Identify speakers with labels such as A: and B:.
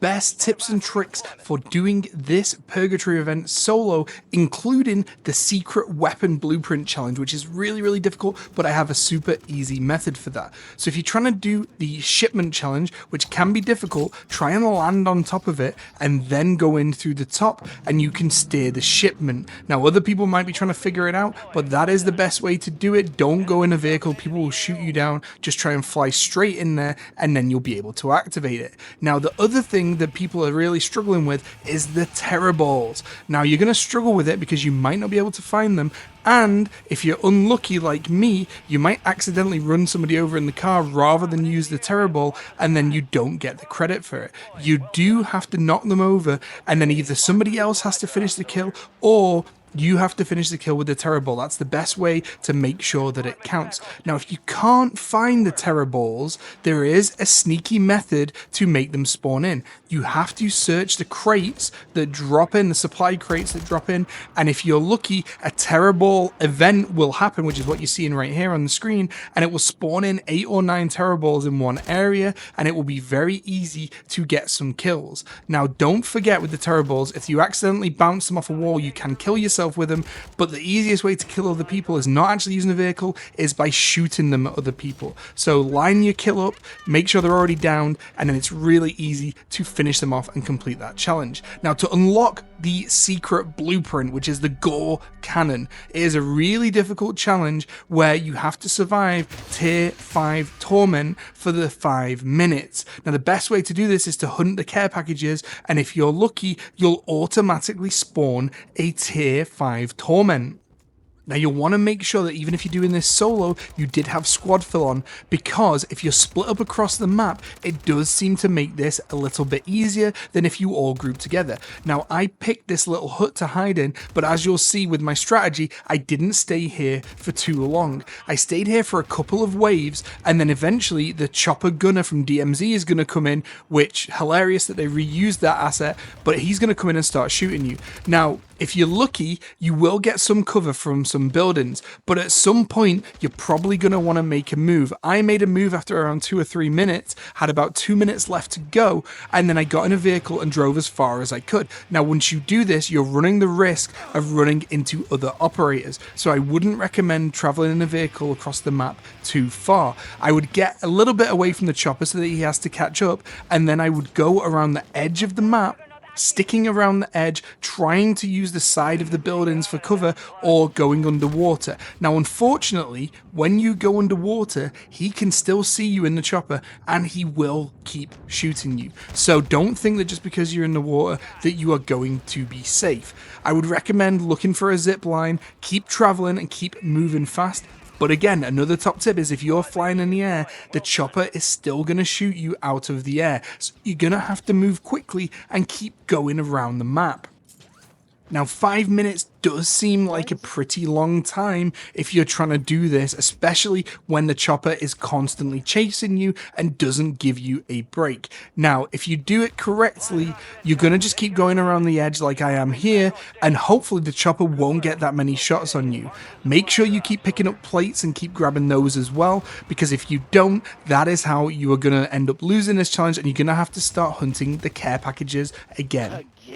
A: best tips and tricks for doing this Purgatory event solo, including the secret weapon blueprint challenge, which is really difficult, but I have a super easy method for that. So if you're trying to do the shipment challenge, which can be difficult, try and land on top of it and then go in through the top and you can steer the shipment. Now other people might be trying to figure it out, but that is the best way to do it. Don't go in a vehicle, people will shoot you down. Just try and fly straight in there and then you'll be able to activate it. Now the other thing that people are really struggling with is the Terriballs. Now you're going to struggle with it because you might not be able to find them, and if you're unlucky like me, you might accidentally run somebody over in the car rather than use the Terriball, and then you don't get the credit for it. You do have to knock them over, and then either somebody else has to finish the kill or you have to finish the kill with the Terriball. That's the best way to make sure that it counts. Now, if you can't find the Terriballs, there is a sneaky method to make them spawn in. You have to search the crates that drop in, the supply crates that drop in, and if you're lucky, a Terriball event will happen, which is what you're seeing right here on the screen, and it will spawn in 8 or 9 Terriballs in one area, and it will be very easy to get some kills. Now, don't forget with the Terriballs, if you accidentally bounce them off a wall, you can kill yourself with them, but the easiest way to kill other people is not actually using a vehicle, is by shooting them at other people. So line your kill up, make sure they're already downed, and then it's really easy to finish them off and complete that challenge. Now to unlock the secret blueprint, which is the Gore Cannon, it is a really difficult challenge where you have to survive tier 5 Torment for the 5 minutes. Now the best way to do this is to hunt the care packages, and if you're lucky, you'll automatically spawn a tier 5 Torment. Now you'll want to make sure that even if you're doing this solo, you did have squad fill on, because if you're split up across the map, it does seem to make this a little bit easier than if you all group together. Now I picked this little hut to hide in, but as you'll see with my strategy, I didn't stay here for too long. I stayed here for a couple of waves, and then eventually the chopper gunner from DMZ is going to come in, which, hilarious that they reused that asset, but he's going to come in and start shooting you. Now, if you're lucky, you will get some cover from some buildings, but at some point, you're probably going to want to make a move. I made a move after around 2 or 3 minutes, had about 2 minutes left to go, and then I got in a vehicle and drove as far as I could. Now, once you do this, you're running the risk of running into other operators, so I wouldn't recommend traveling in a vehicle across the map too far. I would get a little bit away from the chopper so that he has to catch up, and then I would go around the edge of the map, sticking around the edge, trying to use the side of the buildings for cover, or going underwater. Now unfortunately, when you go underwater, he can still see you in the chopper and he will keep shooting you. So don't think that just because you're in the water that you are going to be safe. I would recommend looking for a zip line, keep traveling and keep moving fast. But again, another top tip is if you're flying in the air, the chopper is still going to shoot you out of the air. So you're going to have to move quickly and keep going around the map. Now 5 minutes does seem like a pretty long time if you're trying to do this, especially when the chopper is constantly chasing you and doesn't give you a break. Now, if you do it correctly, you're going to just keep going around the edge like I am here, and hopefully the chopper won't get that many shots on you. Make sure you keep picking up plates and keep grabbing those as well, because if you don't, that is how you are going to end up losing this challenge, and you're going to have to start hunting the care packages again.